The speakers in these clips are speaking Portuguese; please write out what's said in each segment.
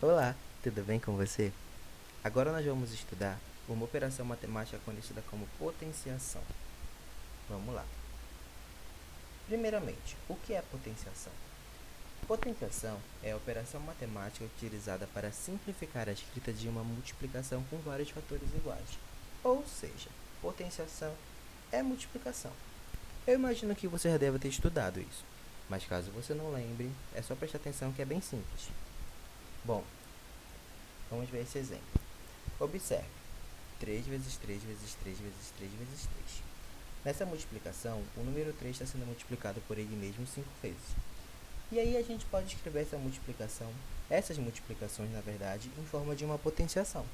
Olá, tudo bem com você? Agora nós vamos estudar uma operação matemática conhecida como potenciação. Vamos lá. Primeiramente, o que é potenciação? Potenciação é a operação matemática utilizada para simplificar a escrita de uma multiplicação com vários fatores iguais. Ou seja, potenciação é multiplicação. Eu imagino que você já deve ter estudado isso, mas caso você não lembre, é só prestar atenção que é bem simples. Bom, vamos ver esse exemplo. Observe. 3 vezes 3 vezes 3 vezes 3 vezes 3. Nessa multiplicação, o número 3 está sendo multiplicado por ele mesmo 5 vezes. E aí a gente pode escrever essas multiplicações, na verdade, em forma de uma potenciação.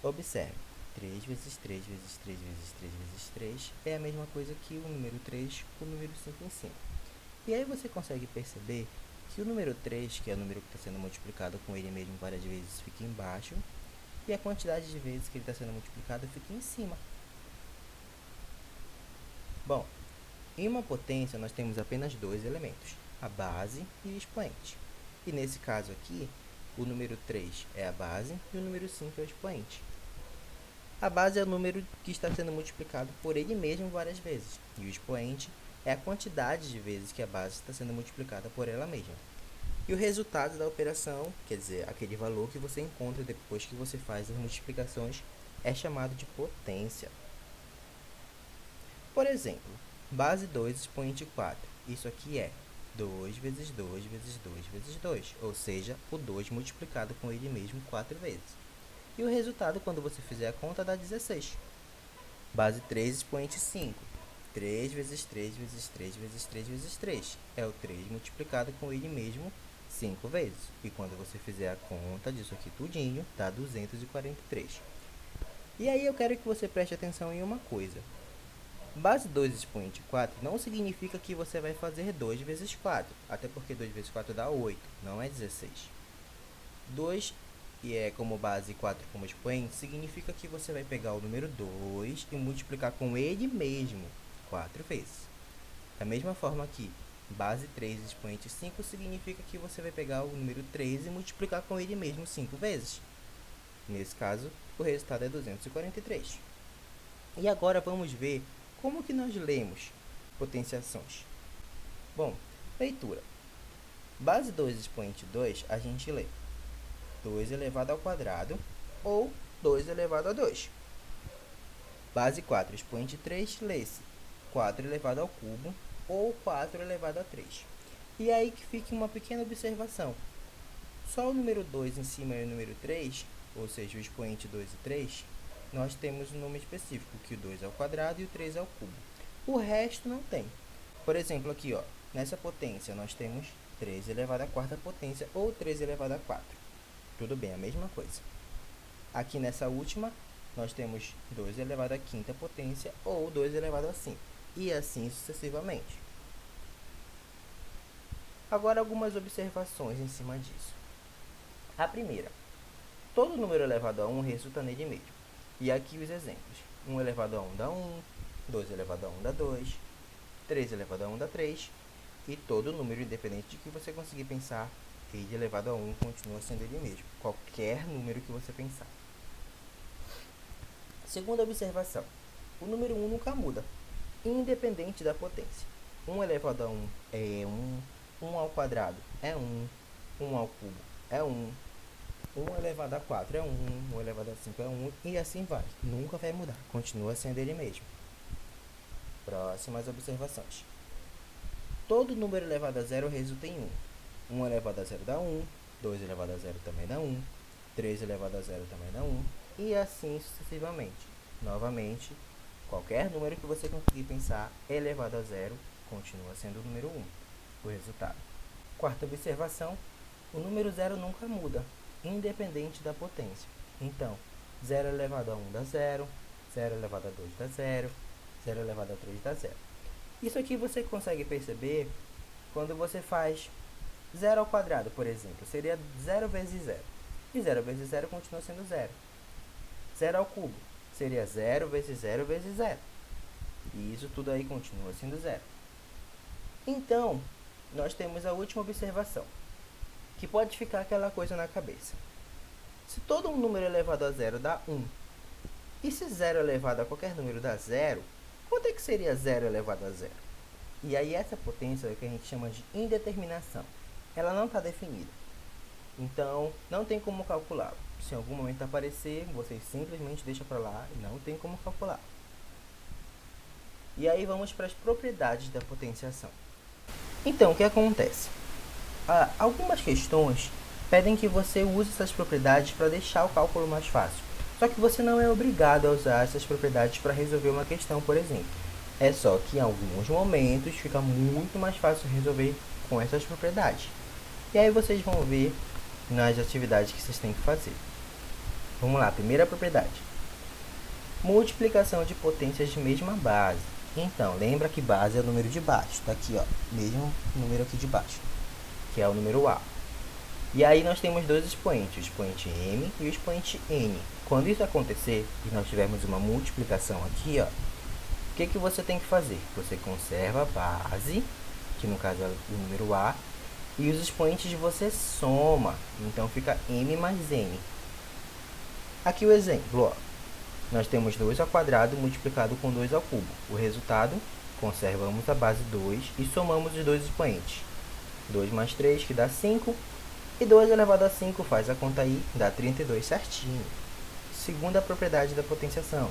Observe, 3 vezes 3 vezes 3 vezes 3 vezes 3 é a mesma coisa que o número 3 com o número 5 em cima. E aí você consegue perceber que o número 3, que é o número que está sendo multiplicado com ele mesmo várias vezes, fica embaixo, e a quantidade de vezes que ele está sendo multiplicado fica em cima. Bom, em uma potência nós temos apenas dois elementos, a base e o expoente. E nesse caso aqui, o número 3 é a base e o número 5 é o expoente. A base é o número que está sendo multiplicado por ele mesmo várias vezes, e o expoente é a quantidade de vezes que a base está sendo multiplicada por ela mesma. E o resultado da operação, quer dizer, aquele valor que você encontra depois que você faz as multiplicações, é chamado de potência. Por exemplo, base 2 expoente 4. Isso aqui é 2 vezes 2 vezes 2 vezes 2, ou seja, o 2 multiplicado com ele mesmo 4 vezes. E o resultado, quando você fizer a conta, dá 16. Base 3 expoente 5. 3 vezes 3 vezes 3 vezes 3 vezes 3. É o 3 multiplicado com ele mesmo 5 vezes. E quando você fizer a conta disso aqui tudinho, dá 243. E aí eu quero que você preste atenção em uma coisa. Base 2 expoente 4 não significa que você vai fazer 2 vezes 4, até porque 2 vezes 4 dá 8, não é 16. 2, e é como base 4 como expoente, significa que você vai pegar o número 2 e multiplicar com ele mesmo 4 vezes. Da mesma forma que base 3 expoente 5 significa que você vai pegar o número 3 e multiplicar com ele mesmo 5 vezes. Nesse caso, o resultado é 243. E agora vamos ver como que nós lemos potenciações. Bom, leitura. Base 2 expoente 2, a gente lê 2 elevado ao quadrado ou 2 elevado a 2. Base 4 expoente 3, lê-se 4 elevado ao cubo ou 4 elevado a 3. E aí que fica uma pequena observação. Só o número 2 em cima e o número 3, ou seja, o expoente 2 e 3, nós temos um nome específico, que o 2 é ao quadrado e o 3 é ao cubo. O resto não tem. Por exemplo, aqui, ó, nessa potência nós temos 3 elevado à quarta potência ou 3 elevado a 4. Tudo bem, a mesma coisa. Aqui nessa última, nós temos 2 elevado à quinta potência ou 2 elevado a 5. E assim sucessivamente. Agora, algumas observações em cima disso. A primeira, todo número elevado a 1 resulta nele mesmo. E aqui os exemplos. 1 elevado a 1 dá 1, 2 elevado a 1 dá 2, 3 elevado a 1 dá 3, e todo número, independente de que você conseguir pensar, ele elevado a 1 continua sendo ele mesmo. Qualquer número que você pensar. Segunda observação. O número 1 nunca muda, independente da potência. 1 elevado a 1 é 1, 1 ao quadrado é 1, 1 ao cubo é 1, 1 elevado a 4 é 1, 1 elevado a 5 é 1, e assim vai. Nunca vai mudar, continua sendo ele mesmo. Próximas observações. Todo número elevado a zero resulta em 1. 1 elevado a zero dá 1, 2 elevado a zero também dá 1, 3 elevado a zero também dá 1, e assim sucessivamente. Novamente, qualquer número que você conseguir pensar elevado a zero continua sendo o número 1, o resultado. Quarta observação, o número zero nunca muda, independente da potência. Então, 0 elevado a 1 dá 0, 0 elevado a 2 dá 0, 0 elevado a 3 dá 0. Isso aqui você consegue perceber quando você faz 0 ao quadrado, por exemplo. Seria 0 vezes 0. E 0 vezes 0 continua sendo 0. 0 ao cubo seria 0 vezes 0 vezes 0. E isso tudo aí continua sendo 0. Então, nós temos a última observação. que pode ficar aquela coisa na cabeça. Se todo um número elevado a zero dá 1, e se zero elevado a qualquer número dá zero, quanto é que seria zero elevado a zero? E aí essa potência é o que a gente chama de indeterminação. Ela não está definida. Então, não tem como calcular. Se em algum momento aparecer, você simplesmente deixa para lá e não tem como calcular. E aí vamos para as propriedades da potenciação. Então, o que acontece? Algumas questões pedem que você use essas propriedades para deixar o cálculo mais fácil. Só que você não é obrigado a usar essas propriedades para resolver uma questão, por exemplo. É só que em alguns momentos fica muito mais fácil resolver com essas propriedades. E aí vocês vão ver nas atividades que vocês têm que fazer. Vamos lá, primeira propriedade. Multiplicação de potências de mesma base. Então, lembra que base é o número de baixo. Tá aqui, ó, mesmo número aqui de baixo, que é o número A. E aí nós temos dois expoentes, o expoente m e o expoente n. Quando isso acontecer e nós tivermos uma multiplicação aqui, ó, o que você tem que fazer? Você conserva a base, que no caso é o número A, e os expoentes você soma. Então fica m mais n. Aqui o exemplo, ó. Nós temos 2 ao quadrado multiplicado com 2 ao cubo. O resultado, conservamos a base 2 e somamos os dois expoentes. 2 mais 3, que dá 5. E 2 elevado a 5, faz a conta aí, dá 32 certinho. Segunda propriedade da potenciação.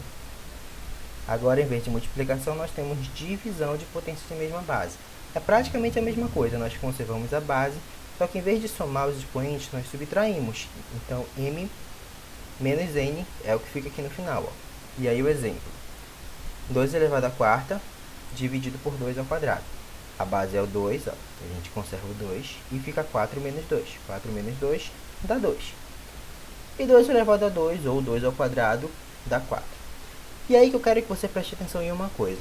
Agora, em vez de multiplicação, nós temos divisão de potências de mesma base. É praticamente a mesma coisa, nós conservamos a base, só que em vez de somar os expoentes, nós subtraímos. Então, m menos n é o que fica aqui no final, ó. E aí o exemplo. 2 elevado a quarta, dividido por 2 ao quadrado. A base é o 2, ó. A gente conserva o 2 e fica 4 menos 2. 4 menos 2 dá 2. E 2 elevado a 2, ou 2 ao quadrado, dá 4. E aí que eu quero que você preste atenção em uma coisa.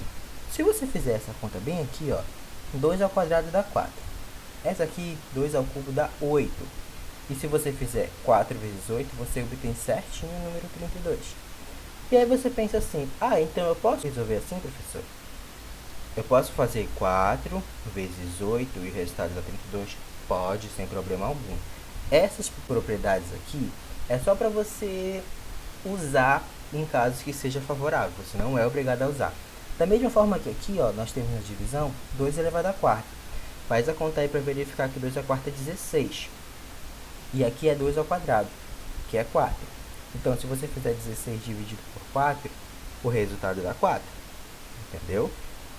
Se você fizer essa conta bem aqui, ó, 2 ao quadrado dá 4. Essa aqui, 2 ao cubo, dá 8. E se você fizer 4 vezes 8, você obtém certinho o número 32. E aí você pensa assim, então eu posso resolver assim, professor? Eu posso fazer 4 vezes 8 e o resultado dá 32? Pode, sem problema algum. Essas propriedades aqui é só para você usar em casos que seja favorável. Você não é obrigado a usar. Da mesma forma que aqui, ó, nós temos a divisão 2 elevado a quarta. Faz a conta aí para verificar que 2 à quarta é 16. E aqui é 2 ao quadrado, que é 4. Então, se você fizer 16 dividido por 4, o resultado dá 4. Entendeu?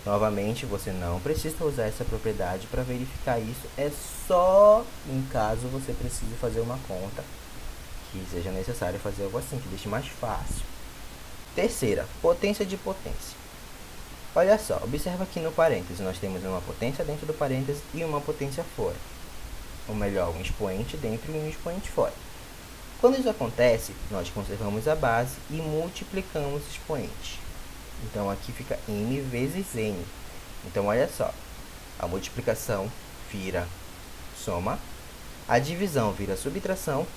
Novamente, você não precisa usar essa propriedade para verificar isso. É só em caso você precise fazer uma conta que seja necessário fazer algo assim, que deixe mais fácil. Terceira, potência de potência. Olha só, observa aqui no parêntese, nós temos uma potência dentro do parêntese e uma potência fora. Ou melhor, um expoente dentro e um expoente fora. Quando isso acontece, nós conservamos a base e multiplicamos os expoentes. Então, aqui fica m vezes n. Então, olha só, a multiplicação vira soma, a divisão vira subtração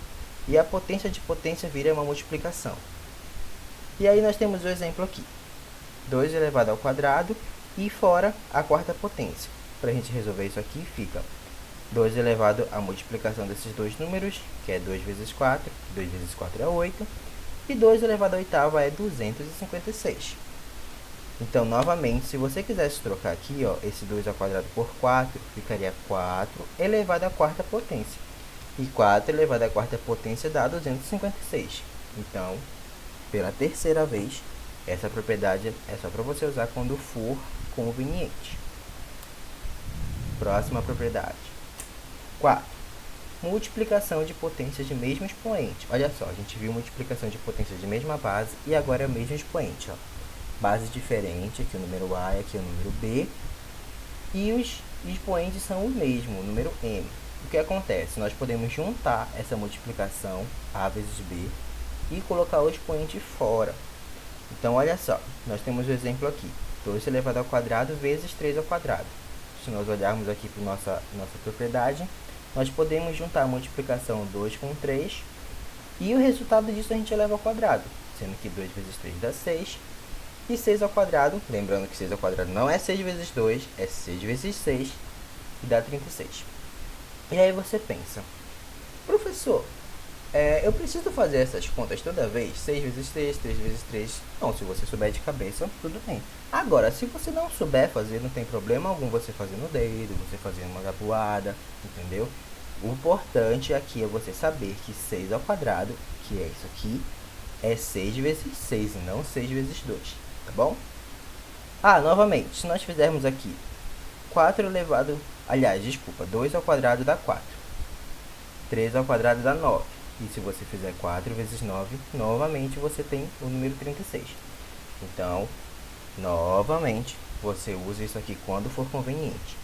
e a potência de potência vira uma multiplicação. E aí nós temos o exemplo aqui. 2 elevado ao quadrado e fora a quarta potência. Para a gente resolver isso aqui, fica 2 elevado à multiplicação desses dois números, que é 2 vezes 4, 2 vezes 4 é 8, e 2 elevado à oitava é 256. Então, novamente, se você quisesse trocar aqui, ó, esse 2 ao quadrado por 4, ficaria 4 elevado à quarta potência. E 4 elevado à quarta potência dá 256. Então, pela terceira vez, essa propriedade é só para você usar quando for conveniente. Próxima propriedade. 4. Multiplicação de potências de mesmo expoente. Olha só, a gente viu multiplicação de potências de mesma base e agora é o mesmo expoente. Ó. Base diferente, aqui o número A e aqui o número B. E os expoentes são o mesmo, o número M. O que acontece? Nós podemos juntar essa multiplicação A vezes B e colocar o expoente fora. Então, olha só, nós temos o exemplo aqui. 2 elevado ao quadrado vezes 3 ao quadrado. Se nós olharmos aqui para nossa propriedade, nós podemos juntar a multiplicação 2 com 3 e o resultado disso a gente eleva ao quadrado, sendo que 2 vezes 3 dá 6 e 6 ao quadrado, lembrando que 6 ao quadrado não é 6 vezes 2, é 6 vezes 6 e dá 36. E aí você pensa, Professor, eu preciso fazer essas contas toda vez? 6 vezes 3, 3 vezes 3. Não, se você souber de cabeça, tudo bem. Agora, se você não souber fazer, não tem problema algum você fazer no dedo, você fazer uma gabuada, entendeu? O importante aqui é você saber que 6 ao quadrado, que é isso aqui, é 6 vezes 6 e não 6 vezes 2, tá bom? Novamente, se nós fizermos aqui 4 elevado... Aliás, desculpa, 2 ao quadrado dá 4. 3 ao quadrado dá 9. E se você fizer 4 vezes 9, novamente você tem o número 36. Então, novamente, você usa isso aqui quando for conveniente.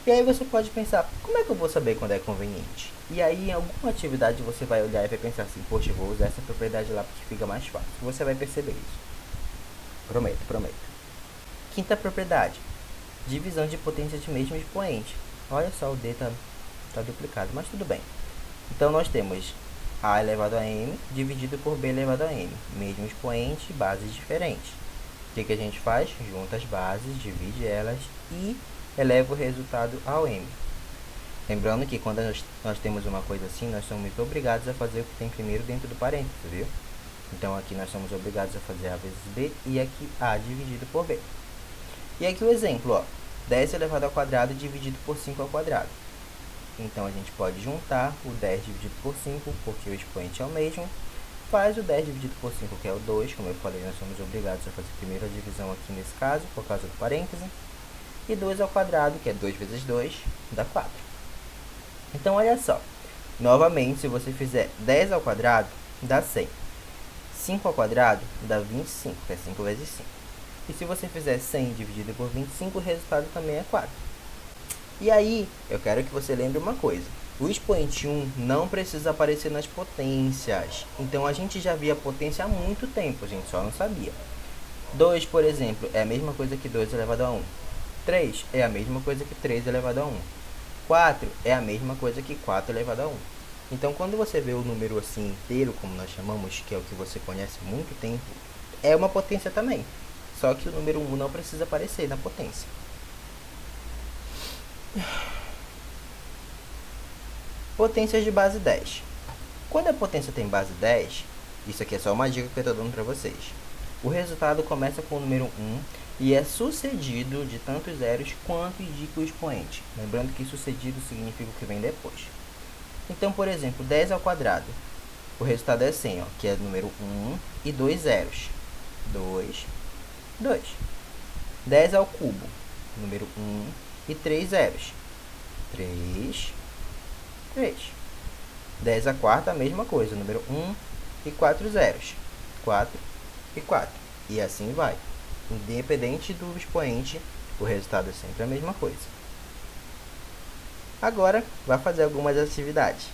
E aí você pode pensar, como é que eu vou saber quando é conveniente? E aí, em alguma atividade, você vai olhar e vai pensar assim, poxa, eu vou usar essa propriedade lá porque fica mais fácil. Você vai perceber isso. Prometo, prometo. Quinta propriedade, divisão de potência de mesmo expoente. Olha só, o D tá duplicado, mas tudo bem. Então, nós temos A elevado a M dividido por B elevado a M. Mesmo expoente, bases diferentes. O que a gente faz? Junta as bases, divide elas e eleva o resultado ao M. Lembrando que quando nós temos uma coisa assim, nós somos obrigados a fazer o que tem primeiro dentro do parênteses, viu? Então, aqui nós somos obrigados a fazer A vezes B e aqui A dividido por B. E aqui o exemplo, ó, 10 elevado ao quadrado dividido por 5 ao quadrado. Então, a gente pode juntar o 10 dividido por 5, porque o expoente é o mesmo. Faz o 10 dividido por 5, que é o 2. Como eu falei, nós somos obrigados a fazer primeiro a divisão aqui nesse caso, por causa do parêntese. E 2 ao quadrado, que é 2 vezes 2, dá 4. Então, olha só. Novamente, se você fizer 10 ao quadrado, dá 100. 5 ao quadrado, dá 25, que é 5 vezes 5. E se você fizer 100 dividido por 25, o resultado também é 4. E aí, eu quero que você lembre uma coisa. O expoente 1 não precisa aparecer nas potências. Então, a gente já via potência há muito tempo, a gente só não sabia. 2, por exemplo, é a mesma coisa que 2 elevado a 1. 3 é a mesma coisa que 3 elevado a 1. 4 é a mesma coisa que 4 elevado a 1. Então, quando você vê o número assim inteiro, como nós chamamos, que é o que você conhece há muito tempo, é uma potência também. Só que o número 1 não precisa aparecer na potência. Potências de base 10. Quando a potência tem base 10, isso aqui é só uma dica que eu estou dando para vocês. O resultado começa com o número 1 e é sucedido de tantos zeros quanto indica o expoente. Lembrando que sucedido significa o que vem depois. Então, por exemplo, 10 ao quadrado. O resultado é 100, ó, que é o número 1 e 2 zeros. 2, 2. 10 ao cubo. Número 1 e 3 zeros. 3, 3. 10 à quarta, a mesma coisa. Número 1 e 4 zeros. 4 e 4. E assim vai. Independente do expoente, o resultado é sempre a mesma coisa. Agora, vá fazer algumas atividades.